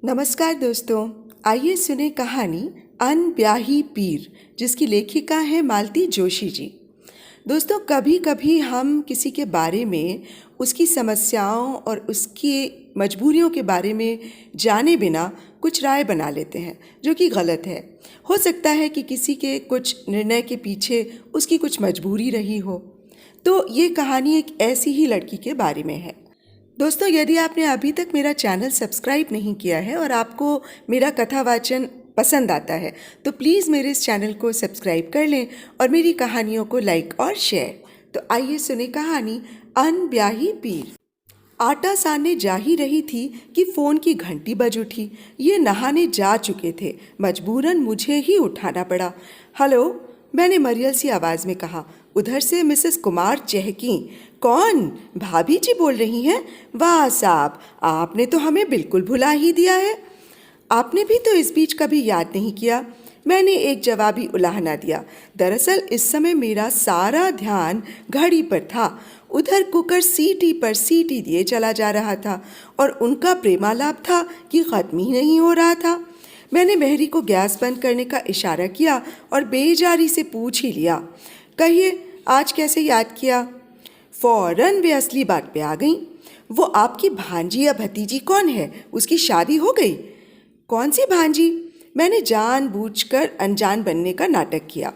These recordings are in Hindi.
नमस्कार दोस्तों, आइए सुने कहानी अनब्याही पीर, जिसकी लेखिका है मालती जोशी जी। दोस्तों, कभी कभी हम किसी के बारे में, उसकी समस्याओं और उसकी मजबूरियों के बारे में जाने बिना कुछ राय बना लेते हैं, जो कि गलत है। हो सकता है कि किसी के कुछ निर्णय के पीछे उसकी कुछ मजबूरी रही हो। तो ये कहानी एक ऐसी ही लड़की के बारे में है। दोस्तों, यदि आपने अभी तक मेरा चैनल सब्सक्राइब नहीं किया है और आपको मेरा कथा वाचन पसंद आता है, तो प्लीज़ मेरे इस चैनल को सब्सक्राइब कर लें और मेरी कहानियों को लाइक और शेयर। तो आइए सुने कहानी अनब्याही पीर। आटा सानने जा ही रही थी कि फ़ोन की घंटी बज उठी। ये नहाने जा चुके थे, मजबूरन मुझे ही उठाना पड़ा। हेलो, मैंने मरियल सी आवाज़ में कहा। उधर से मिसेस कुमार चहकी। कौन? भाभी जी बोल रही हैं? वाह साहब, आपने तो हमें बिल्कुल भुला ही दिया है। आपने भी तो इस बीच कभी याद नहीं किया, मैंने एक जवाबी उलाहना दिया। दरअसल इस समय मेरा सारा ध्यान घड़ी पर था। उधर कुकर सीटी पर सीटी दिए चला जा रहा था और उनका प्रेमालाप था कि ख़त्म ही नहीं हो रहा था। मैंने मेहरी को गैस बंद करने का इशारा किया और बेजारी से पूछ ही लिया, कहिए आज कैसे याद किया? फौरन वे असली बात पे आ गई। वो आपकी भांजी या भतीजी कौन है? उसकी शादी हो गई? कौन सी भांजी? मैंने जानबूझकर अनजान बनने का नाटक किया।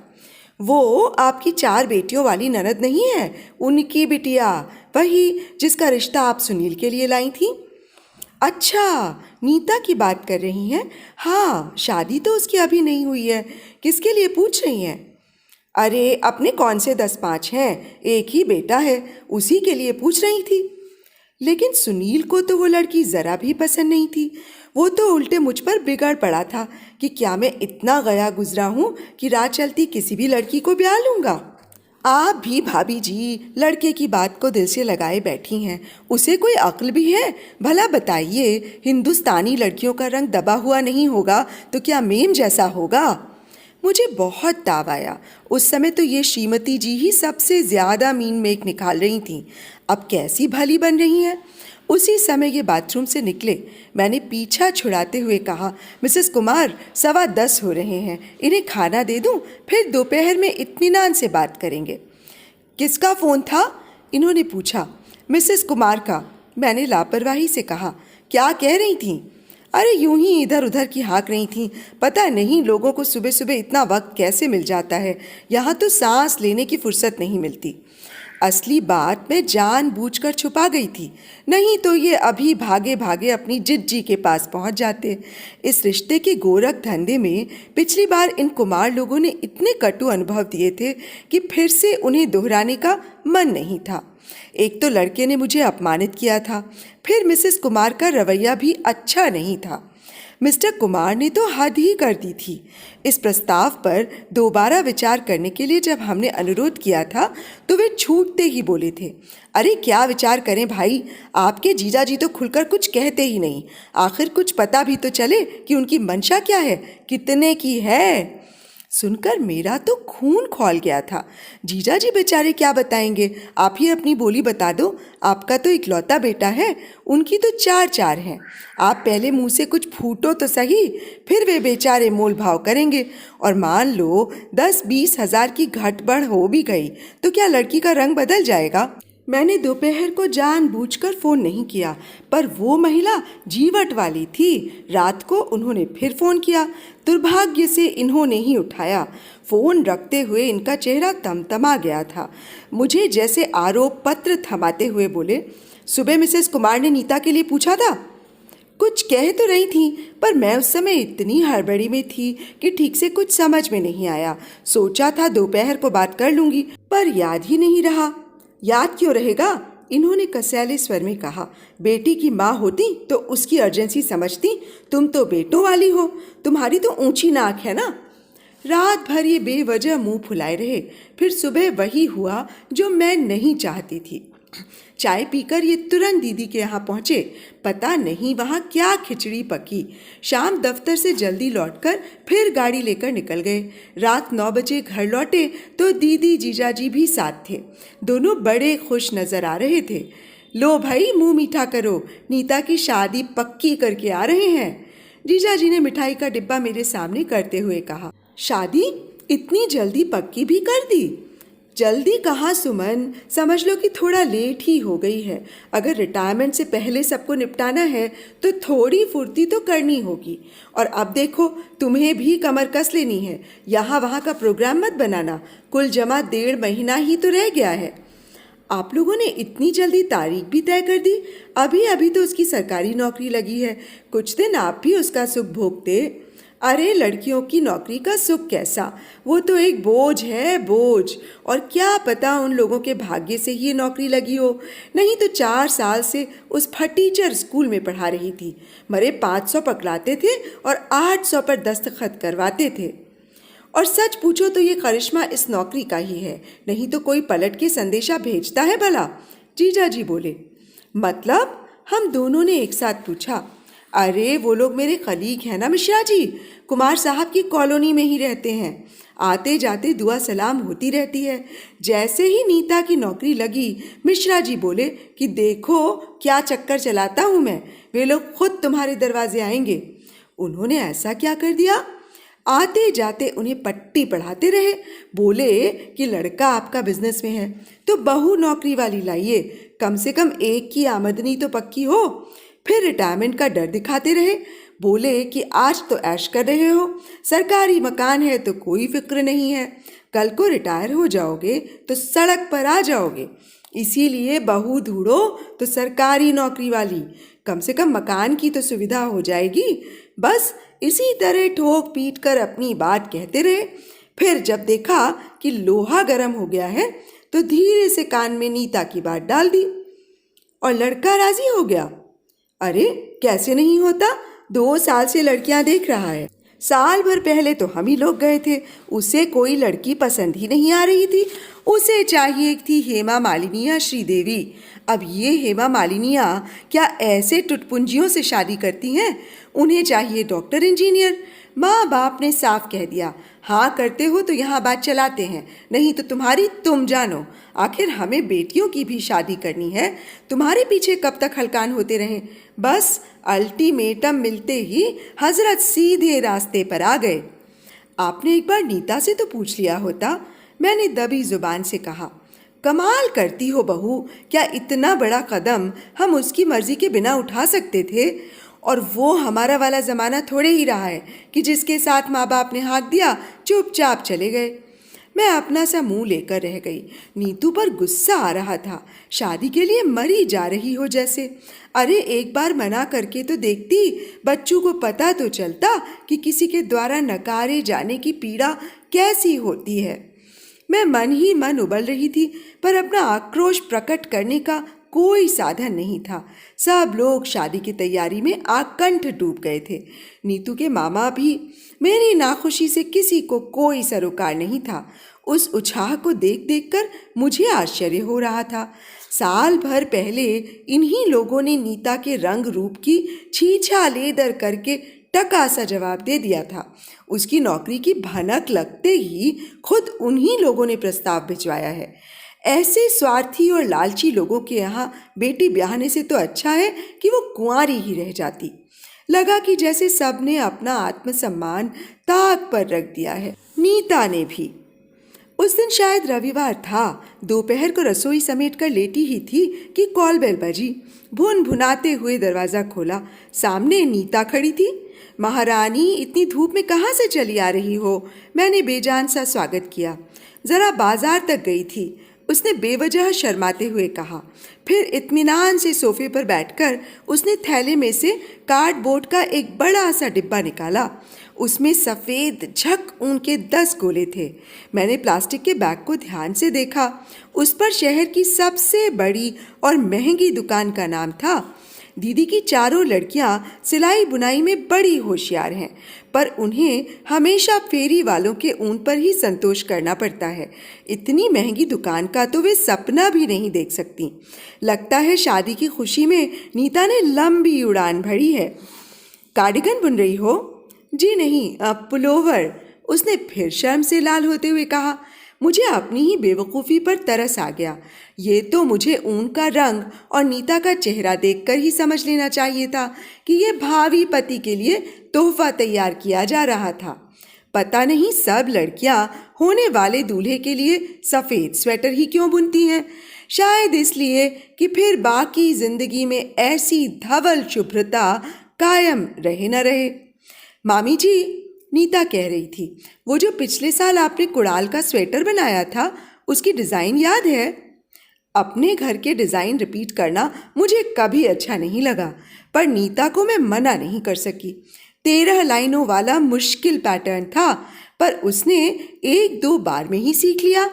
वो आपकी 4 बेटियों वाली ननद नहीं है, उनकी बिटिया, वही जिसका रिश्ता आप सुनील के लिए लाई थी। अच्छा, नीता की बात कर रही हैं? हाँ, शादी तो उसकी अभी नहीं हुई है। किसके लिए पूछ रही हैं? अरे, अपने कौन से 10-5 हैं, एक ही बेटा है, उसी के लिए पूछ रही थी। लेकिन सुनील को तो वो लड़की ज़रा भी पसंद नहीं थी। वो तो उल्टे मुझ पर बिगड़ पड़ा था कि क्या मैं इतना गया गुजरा हूँ कि राह चलती किसी भी लड़की को ब्याह लूँगा। आप भी भाभी जी लड़के की बात को दिल से लगाए बैठी हैं। उसे कोई अक्ल भी है? भला बताइए, हिंदुस्तानी लड़कियों का रंग दबा हुआ नहीं होगा तो क्या मेम जैसा होगा? मुझे बहुत ताव आया। उस समय तो ये श्रीमती जी ही सबसे ज़्यादा मीन मेक निकाल रही थीं। अब कैसी भली बन रही हैं। उसी समय ये बाथरूम से निकले। मैंने पीछा छुड़ाते हुए कहा, मिसेस कुमार, 10:15 हो रहे हैं, इन्हें खाना दे दूं, फिर दोपहर में इत्मीनान से बात करेंगे। किसका फ़ोन था? इन्होंने पूछा। मिसेस कुमार का, मैंने लापरवाही से कहा। क्या कह रही थीं? अरे यूं ही इधर उधर की हाँक रही थीं। पता नहीं लोगों को सुबह सुबह इतना वक्त कैसे मिल जाता है, यहाँ तो सांस लेने की फुर्सत नहीं मिलती। असली बात मैं जानबूझकर छुपा गई थी, नहीं तो ये अभी भागे भागे अपनी जिज्जी के पास पहुंच जाते। इस रिश्ते के गोरख धंधे में पिछली बार इन कुमार लोगों ने इतने कटु अनुभव दिए थे कि फिर से उन्हें दोहराने का मन नहीं था। एक तो लड़के ने मुझे अपमानित किया था, फिर मिसेस कुमार का रवैया भी अच्छा नहीं था। मिस्टर कुमार ने तो हद ही कर दी थी। इस प्रस्ताव पर दोबारा विचार करने के लिए जब हमने अनुरोध किया था तो वे छूटते ही बोले थे, अरे क्या विचार करें भाई, आपके जीजा जी तो खुलकर कुछ कहते ही नहीं। आखिर कुछ पता भी तो चले कि उनकी मंशा क्या है, कितने की है। सुनकर मेरा तो खून खौल गया था। जीजा जी बेचारे क्या बताएंगे, आप ही अपनी बोली बता दो। आपका तो इकलौता बेटा है, उनकी तो 4 हैं। आप पहले मुंह से कुछ फूटो तो सही, फिर वे बेचारे मोल भाव करेंगे। और मान लो 10-20 हज़ार की घट बढ़ हो भी गई तो क्या लड़की का रंग बदल जाएगा? मैंने दोपहर को जानबूझकर फ़ोन नहीं किया, पर वो महिला जीवट वाली थी। रात को उन्होंने फिर फ़ोन किया। दुर्भाग्य से इन्होंने ही उठाया। फ़ोन रखते हुए इनका चेहरा तमतमा गया था। मुझे जैसे आरोप पत्र थमाते हुए बोले, सुबह मिसेस कुमार ने नीता के लिए पूछा था? कुछ कह तो रही थी, पर मैं उस समय इतनी हड़बड़ी में थी कि ठीक से कुछ समझ में नहीं आया। सोचा था दोपहर को बात कर लूँगी, पर याद ही नहीं रहा। याद क्यों रहेगा? इन्होंने कसैले स्वर में कहा। बेटी की माँ होती तो उसकी अर्जेंसी समझती। तुम तो बेटों वाली हो, तुम्हारी तो ऊंची नाक है ना। रात भर ये बेवजह मुंह फुलाए रहे। फिर सुबह वही हुआ जो मैं नहीं चाहती थी। चाय पीकर ये तुरंत दीदी के यहाँ पहुँचे। पता नहीं वहाँ क्या खिचड़ी पकी। शाम दफ्तर से जल्दी लौटकर फिर गाड़ी लेकर निकल गए। रात 9 बजे घर लौटे तो दीदी जीजाजी भी साथ थे। दोनों बड़े खुश नजर आ रहे थे। लो भाई, मुंह मीठा करो, नीता की शादी पक्की करके आ रहे हैं। जीजाजी ने मिठाई का डिब्बा मेरे सामने करते हुए कहा। शादी इतनी जल्दी पक्की भी कर दी? जल्दी कहाँ सुमन, समझ लो कि थोड़ा लेट ही हो गई है। अगर रिटायरमेंट से पहले सबको निपटाना है तो थोड़ी फुर्ती तो करनी होगी। और अब देखो, तुम्हें भी कमर कस लेनी है, यहाँ वहाँ का प्रोग्राम मत बनाना। कुल जमा 1.5 महीना ही तो रह गया है। आप लोगों ने इतनी जल्दी तारीख भी तय कर दी? अभी अभी तो उसकी सरकारी नौकरी लगी है, कुछ दिन आप भी उसका सुख भोगते। अरे लड़कियों की नौकरी का सुख कैसा, वो तो एक बोझ है, बोझ। और क्या पता उन लोगों के भाग्य से ही ये नौकरी लगी हो, नहीं तो 4 साल से उस फटीचर स्कूल में पढ़ा रही थी। मरे 500 पकड़ाते थे और 800 पर दस्तखत करवाते थे। और सच पूछो तो ये करिश्मा इस नौकरी का ही है, नहीं तो कोई पलट के संदेशा भेजता है भला? जीजाजी बोले। मतलब? हम दोनों ने एक साथ पूछा। अरे वो लोग मेरे कलीग हैं ना मिश्रा जी, कुमार साहब की कॉलोनी में ही रहते हैं। आते जाते दुआ सलाम होती रहती है। जैसे ही नीता की नौकरी लगी, मिश्रा जी बोले कि देखो क्या चक्कर चलाता हूँ मैं, वे लोग खुद तुम्हारे दरवाजे आएंगे। उन्होंने ऐसा क्या कर दिया? आते जाते उन्हें पट्टी पढ़ाते रहे। बोले कि लड़का आपका बिजनेस में है तो बहू नौकरी वाली लाइए, कम से कम एक की आमदनी तो पक्की हो। फिर रिटायरमेंट का डर दिखाते रहे। बोले कि आज तो ऐश कर रहे हो, सरकारी मकान है तो कोई फिक्र नहीं है, कल को रिटायर हो जाओगे तो सड़क पर आ जाओगे, इसीलिए बहू ढूंढो तो सरकारी नौकरी वाली, कम से कम मकान की तो सुविधा हो जाएगी। बस इसी तरह ठोक पीट कर अपनी बात कहते रहे। फिर जब देखा कि लोहा गर्म हो गया है तो धीरे से कान में नीता की बात डाल दी और लड़का राजी हो गया। अरे कैसे नहीं होता, 2 साल से लड़कियां देख रहा है। साल भर पहले तो हम ही लोग गए थे, उसे कोई लड़की पसंद ही नहीं आ रही थी। उसे चाहिए थी हेमा मालिनी या श्रीदेवी। अब ये हेमा मालिनियाँ क्या ऐसे टुटपुंजियों से शादी करती हैं? उन्हें चाहिए डॉक्टर इंजीनियर। माँ बाप ने साफ कह दिया, हाँ करते हो तो यहाँ बात चलाते हैं, नहीं तो तुम्हारी तुम जानो। आखिर हमें बेटियों की भी शादी करनी है, तुम्हारे पीछे कब तक हलकान होते रहें। बस अल्टीमेटम मिलते ही हजरत सीधे रास्ते पर आ गए। आपने एक बार नीता से तो पूछ लिया होता, मैंने दबी जुबान से कहा। कमाल करती हो बहू, क्या इतना बड़ा कदम हम उसकी मर्जी के बिना उठा सकते थे? और वो हमारा वाला ज़माना थोड़े ही रहा है कि जिसके साथ माँ बाप ने हाथ दिया चुपचाप चले गए। मैं अपना सा मुंह लेकर रह गई। नीतू पर गुस्सा आ रहा था, शादी के लिए मरी जा रही हो जैसे। अरे एक बार मना करके तो देखती, बच्चों को पता तो चलता कि किसी के द्वारा नकारे जाने की पीड़ा कैसी होती है। मैं मन ही मन उबल रही थी, पर अपना आक्रोश प्रकट करने का कोई साधन नहीं था। सब लोग शादी की तैयारी में आकंठ डूब गए थे। नीतू के मामा भी। मेरी नाखुशी से किसी को कोई सरोकार नहीं था। उस उत्साह को देख देख कर मुझे आश्चर्य हो रहा था। साल भर पहले इन्हीं लोगों ने नीता के रंग रूप की छीछा लेदर करके टका सा जवाब दे दिया था। उसकी नौकरी की भनक लगते ही खुद उन्हीं लोगों ने प्रस्ताव भिजवाया है। ऐसे स्वार्थी और लालची लोगों के यहाँ बेटी ब्याहने से तो अच्छा है कि वो कुंवारी ही रह जाती। लगा कि जैसे सबने अपना आत्मसम्मान ताक पर रख दिया है। नीता ने भी। उस दिन शायद रविवार था। दोपहर को रसोई समेट कर लेटी ही थी कि कॉल बेल बजी। भुन भुनाते हुए दरवाज़ा खोला। सामने नीता खड़ी थी। महारानी, इतनी धूप में कहाँ से चली आ रही हो? मैंने बेजान सा स्वागत किया। ज़रा बाजार तक गई थी, उसने बेवजह शर्माते हुए कहा। फिर इत्मीनान से सोफे पर बैठकर उसने थैले में से कार्डबोर्ड का एक बड़ा सा डिब्बा निकाला। उसमें सफ़ेद झक ऊन के 10 गोले थे। मैंने प्लास्टिक के बैग को ध्यान से देखा। उस पर शहर की सबसे बड़ी और महंगी दुकान का नाम था। दीदी की चारों लड़कियां सिलाई बुनाई में बड़ी होशियार हैं, पर उन्हें हमेशा फेरी वालों के ऊन पर ही संतोष करना पड़ता है। इतनी महंगी दुकान का तो वे सपना भी नहीं देख सकती। लगता है शादी की खुशी में नीता ने लंबी उड़ान भरी है। कार्डिगन बुन रही हो? जी नहीं, पुलोवर, उसने फिर शर्म से लाल होते हुए कहा। मुझे अपनी ही बेवकूफ़ी पर तरस आ गया। ये तो मुझे ऊन का रंग और नीता का चेहरा देखकर ही समझ लेना चाहिए था कि ये भावी पति के लिए तोहफा तैयार किया जा रहा था। पता नहीं सब लड़कियां होने वाले दूल्हे के लिए सफ़ेद स्वेटर ही क्यों बुनती हैं। शायद इसलिए कि फिर बाकी जिंदगी में ऐसी धवल शुभ्रता कायम रहे न रहे। मामी जी, नीता कह रही थी, वो जो पिछले साल आपने कुड़ाल का स्वेटर बनाया था, उसकी डिज़ाइन याद है? अपने घर के डिज़ाइन रिपीट करना मुझे कभी अच्छा नहीं लगा, पर नीता को मैं मना नहीं कर सकी। 13 लाइनों वाला मुश्किल पैटर्न था, पर उसने 1-2 बार में ही सीख लिया।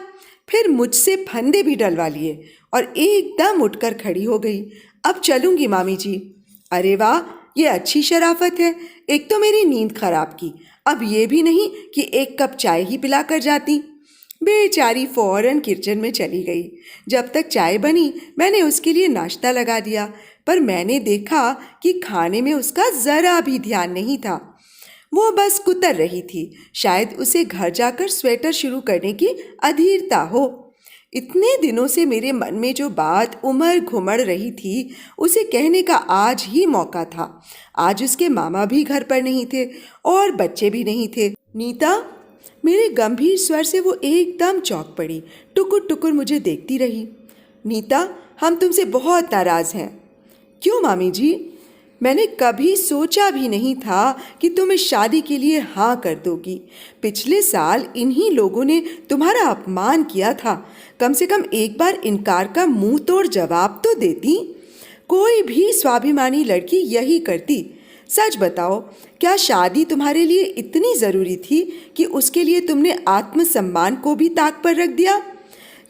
फिर मुझसे फंदे भी डलवा लिए और एकदम उठकर खड़ी हो गई। अब चलूंगी मामी जी। अरे वाह, ये अच्छी शराफत है। एक तो मेरी नींद खराब की, अब ये भी नहीं कि एक कप चाय ही पिला कर जाती। बेचारी फौरन किचन में चली गई। जब तक चाय बनी मैंने उसके लिए नाश्ता लगा दिया, पर मैंने देखा कि खाने में उसका ज़रा भी ध्यान नहीं था। वो बस कुतर रही थी। शायद उसे घर जाकर स्वेटर शुरू करने की अधीरता हो। इतने दिनों से मेरे मन में जो बात उमड़ घुमड़ रही थी, उसे कहने का आज ही मौका था। आज उसके मामा भी घर पर नहीं थे और बच्चे भी नहीं थे। नीता, मेरे गंभीर स्वर से वो एकदम चौंक पड़ी। टुकुर टुकुर मुझे देखती रही। नीता, हम तुमसे बहुत नाराज़ हैं। क्यों मामी जी? मैंने कभी सोचा भी नहीं था कि तुम इस शादी के लिए हाँ कर दोगी। पिछले साल इन्हीं लोगों ने तुम्हारा अपमान किया था। कम से कम एक बार इनकार का मुंह तोड़ जवाब तो देती। कोई भी स्वाभिमानी लड़की यही करती। सच बताओ, क्या शादी तुम्हारे लिए इतनी ज़रूरी थी कि उसके लिए तुमने आत्मसम्मान को भी ताक पर रख दिया?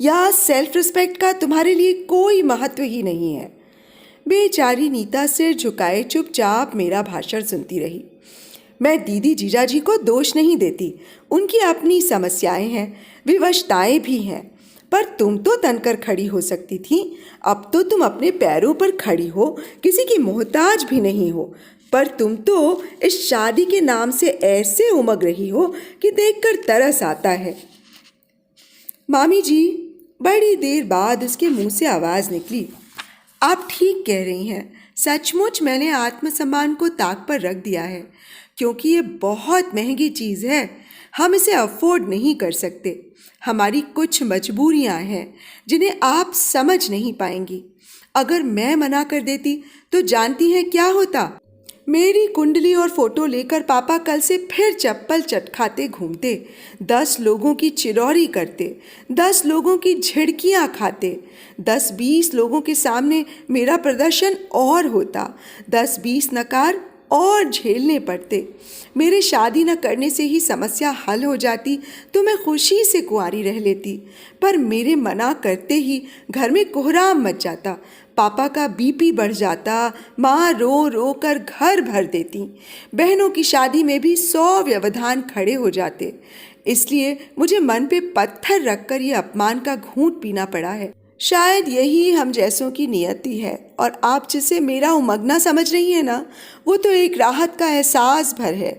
या सेल्फ रिस्पेक्ट का तुम्हारे लिए कोई महत्व ही नहीं है? बेचारी नीता सिर झुकाए चुपचाप मेरा भाषण सुनती रही। मैं दीदी जीजाजी को दोष नहीं देती, उनकी अपनी समस्याएं हैं, विवशताएं भी हैं, पर तुम तो तनकर खड़ी हो सकती थी। अब तो तुम अपने पैरों पर खड़ी हो, किसी की मोहताज भी नहीं हो, पर तुम तो इस शादी के नाम से ऐसे उमग रही हो कि देखकर तरस आता है। मामी जी, बड़ी देर बाद उसके मुंह से आवाज़ निकली, आप ठीक कह रही हैं। सचमुच मैंने आत्मसम्मान को ताक पर रख दिया है, क्योंकि ये बहुत महंगी चीज़ है। हम इसे अफोर्ड नहीं कर सकते। हमारी कुछ मजबूरियां हैं जिन्हें आप समझ नहीं पाएंगी। अगर मैं मना कर देती तो जानती हैं क्या होता? मेरी कुंडली और फोटो लेकर पापा कल से फिर चप्पल चटखाते घूमते, 10 लोगों की चिरौरी करते, 10 लोगों की झिड़कियाँ खाते, 10-20 लोगों के सामने मेरा प्रदर्शन और होता, 10-20 नकार और झेलने पड़ते। मेरे शादी न करने से ही समस्या हल हो जाती तो मैं खुशी से कुंवारी रह लेती, पर मेरे मना करते ही घर में कोहराम मच जाता। पापा का बीपी बढ़ जाता, माँ रो रो कर घर भर देती, बहनों की शादी में भी 100 व्यवधान खड़े हो जाते। इसलिए मुझे मन पे पत्थर रखकर ये अपमान का घूंट पीना पड़ा है। शायद यही हम जैसों की नियति है, और आप जिसे मेरा उमगना समझ रही है ना, वो तो एक राहत का एहसास भर है।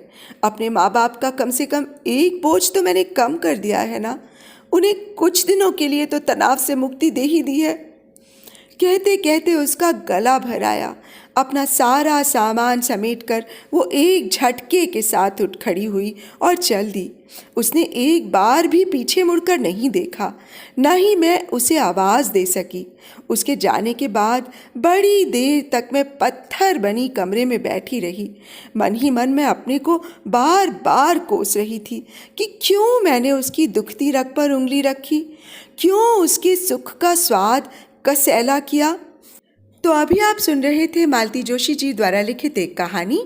अपने माँ बाप का कम से कम एक बोझ तो मैंने कम कर दिया है ना। उन्हें कुछ दिनों के लिए तो तनाव से मुक्ति दे ही दी है। कहते कहते उसका गला भर आया। अपना सारा सामान समेटकर वो एक झटके के साथ उठ खड़ी हुई और चल दी। उसने एक बार भी पीछे मुड़कर नहीं देखा, न ही मैं उसे आवाज़ दे सकी। उसके जाने के बाद बड़ी देर तक मैं पत्थर बनी कमरे में बैठी रही। मन ही मन में अपने को बार बार कोस रही थी कि क्यों मैंने उसकी दुखती रग पर उंगली रखी, क्यों उसके सुख का स्वाद कसैला किया। तो अभी आप सुन रहे थे मालती जोशी जी द्वारा लिखित एक कहानी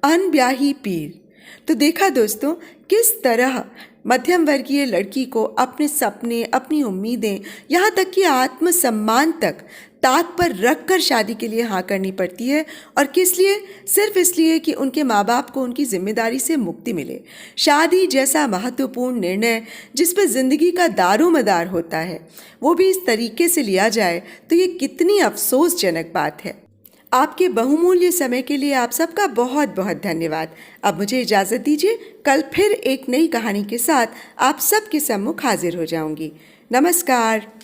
अनब्याही पीर। तो देखा दोस्तों, किस तरह मध्यम वर्गीय लड़की को अपने सपने, अपनी उम्मीदें, यहाँ तक कि आत्मसम्मान तक ताक पर रख कर शादी के लिए हाँ करनी पड़ती है। और किस लिए? सिर्फ इसलिए कि उनके माँ बाप को उनकी जिम्मेदारी से मुक्ति मिले। शादी जैसा महत्वपूर्ण निर्णय जिस पर ज़िंदगी का दारोमदार होता है, वो भी इस तरीके से लिया जाए तो ये कितनी अफसोसजनक बात है। आपके बहुमूल्य समय के लिए आप सबका बहुत बहुत धन्यवाद। अब मुझे इजाज़त दीजिए, कल फिर एक नई कहानी के साथ आप सबके सम्मुख हाजिर हो जाऊंगी। नमस्कार।